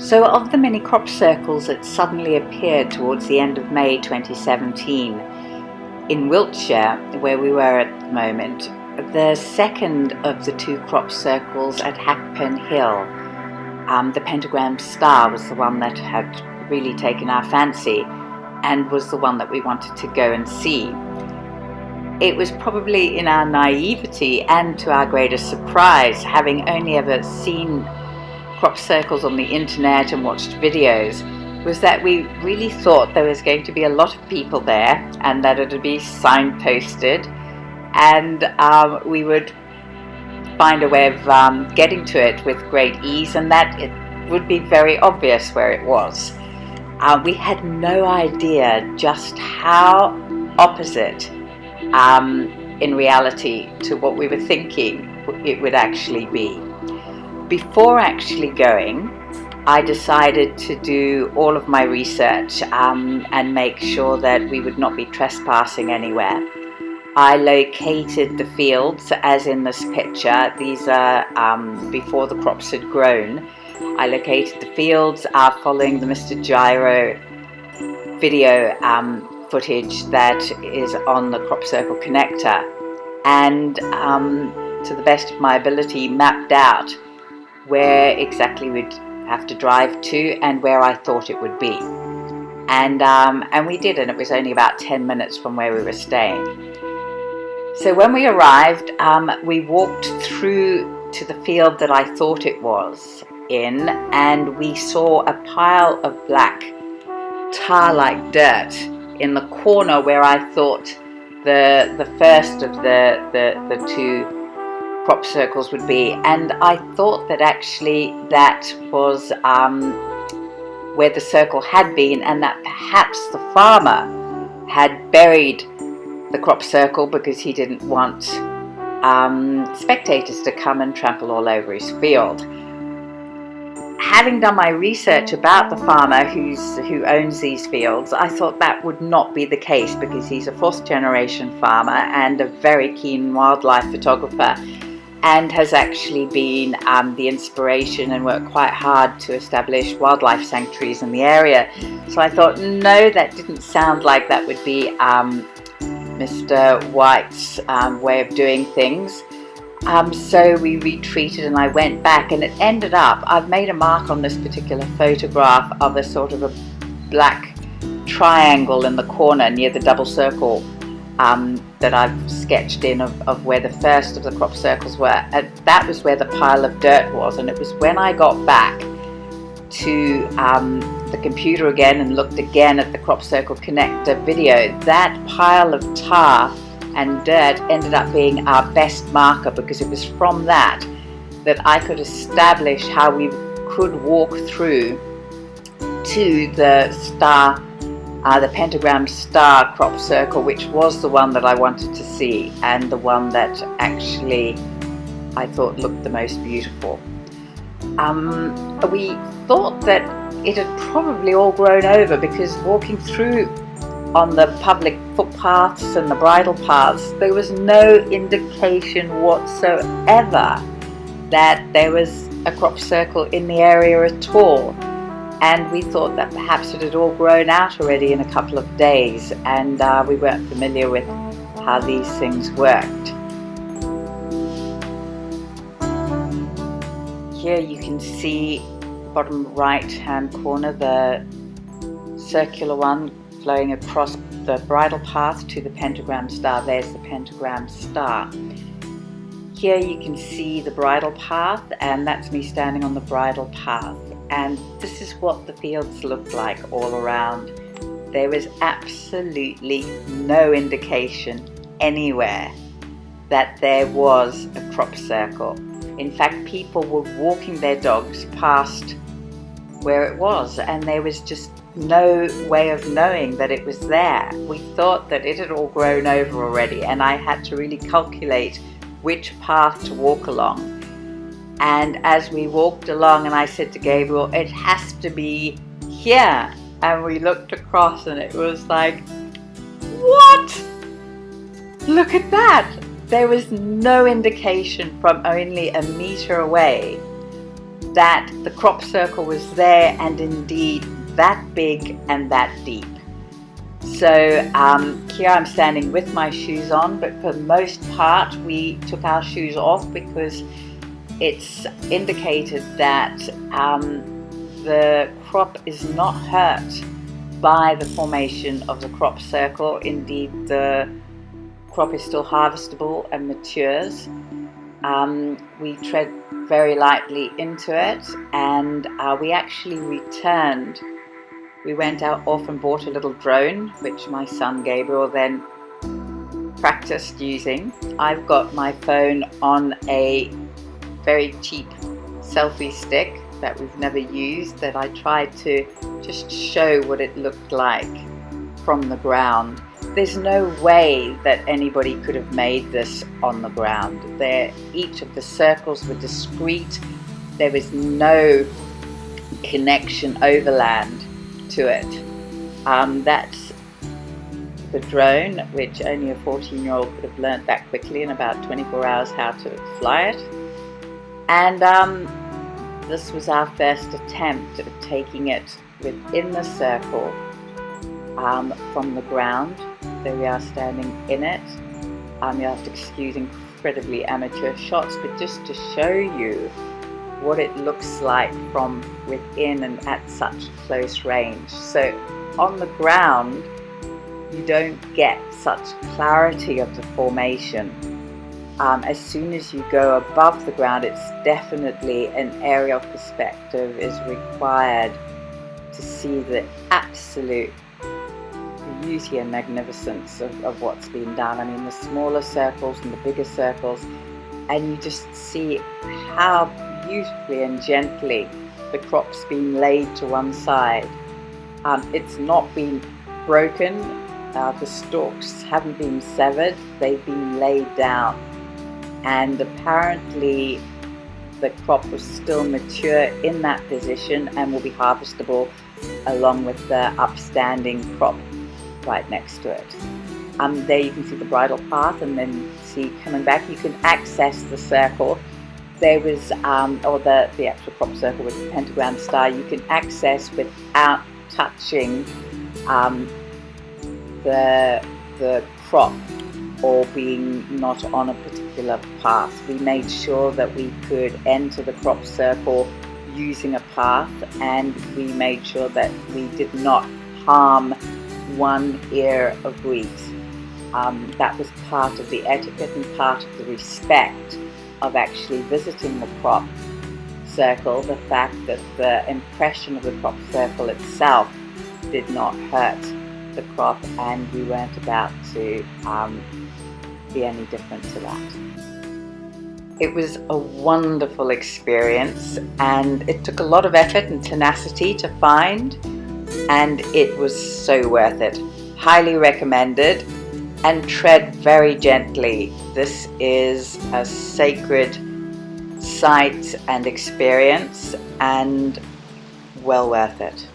So of the many crop circles that suddenly appeared towards the end of May 2017 in Wiltshire, where we were at the moment, the second of the two crop circles at Hackpen Hill, the Pentagram star, was the one that had really taken our fancy and was the one that we wanted to go and see. It was probably in our naivety and to our greatest surprise, having only ever seen crop circles on the internet and watched videos, was that we really thought there was going to be a lot of people there and that it would be signposted, and we would find a way of getting to it with great ease, and that it would be very obvious where it was. We had no idea just how opposite in reality to what we were thinking it would actually be. Before actually going, I decided to do all of my research and make sure that we would not be trespassing anywhere. I located the fields, as in this picture. These are before the crops had grown. I located the fields following the Mr. Gyro video footage that is on the crop circle connector, and to the best of my ability mapped out where exactly we'd have to drive to and where I thought it would be. And we did, and it was only about 10 minutes from where we were staying. So when we arrived, we walked through to the field that I thought it was in, and we saw a pile of black tar-like dirt in the corner where I thought the first of the two crop circles would be, and I thought that actually that was where the circle had been, and that perhaps the farmer had buried the crop circle because he didn't want spectators to come and trample all over his field. Having done my research about the farmer who owns these fields, I thought that would not be the case, because he's a fourth generation farmer and a very keen wildlife photographer, and has actually been the inspiration and worked quite hard to establish wildlife sanctuaries in the area. So I thought, no, that didn't sound like that would be Mr. White's way of doing things. So we retreated and I went back, and it ended up, I've made a mark on this particular photograph of a sort of a black triangle in the corner near the double circle that I've sketched in of where the first of the crop circles were. And that was where the pile of dirt was, and it was when I got back to the computer again and looked again at the crop circle connector video, that pile of tar and dirt ended up being our best marker, because it was from that I could establish how we could walk through to the star, the Pentagram star crop circle, which was the one that I wanted to see and the one that actually I thought looked the most beautiful. We thought that it had probably all grown over, because walking through on the public footpaths and the bridle paths, there was no indication whatsoever that there was a crop circle in the area at all. And we thought that perhaps it had all grown out already in a couple of days, and we weren't familiar with how these things worked. Here you can see bottom right hand corner, the circular one flowing across the bridle path to the Pentagram star. There's the Pentagram star. Here you can see the bridle path, and that's me standing on the bridle path. And this is what the fields looked like all around. There was absolutely no indication anywhere that there was a crop circle. In fact, people were walking their dogs past where it was, and there was just no way of knowing that it was there. We thought that it had all grown over already, and I had to really calculate which path to walk along. And as we walked along, and I said to Gabriel, it has to be here. And we looked across, and it was like, what? Look at that. There was no indication from only a meter away that the crop circle was there, and indeed that big and that deep. So here I'm standing with my shoes on, but for the most part we took our shoes off because it's indicated that the crop is not hurt by the formation of the crop circle. Indeed, the crop is still harvestable and matures. We tread very lightly into it, and we actually returned. We went out off and bought a little drone, which my son Gabriel then practiced using. I've got my phone on a very cheap selfie stick that we've never used, that I tried to just show what it looked like from the ground. There's no way that anybody could have made this on the ground. Each of the circles were discrete. There was no connection overland to it. That's the drone, which only a 14-year-old could have learnt that quickly in about 24 hours how to fly it. And this was our first attempt at taking it within the circle from the ground. There we are standing in it. You have to excuse incredibly amateur shots, but just to show you what it looks like from within and at such close range. So on the ground you don't get such clarity of the formation. As soon as you go above the ground, it's definitely an aerial perspective is required to see the absolute beauty and magnificence of what's been done. I mean, the smaller circles and the bigger circles, and you just see how beautifully and gently the crop's been laid to one side. It's not been broken, the stalks haven't been severed, they've been laid down. And apparently the crop was still mature in that position and will be harvestable along with the upstanding crop right next to it. There you can see the bridle path, and then see coming back you can access the circle. There was, or the actual crop circle with the pentagram star, you can access without touching the crop or being not on a particular path. We made sure that we could enter the crop circle using a path, and we made sure that we did not harm one ear of wheat. That was part of the etiquette and part of the respect of actually visiting the crop circle, the fact that the impression of the crop circle itself did not hurt the crop, and we weren't about to be any different to that. It was a wonderful experience, and it took a lot of effort and tenacity to find, and it was so worth it. Highly recommended, and tread very gently. This is a sacred sight and experience, and well worth it.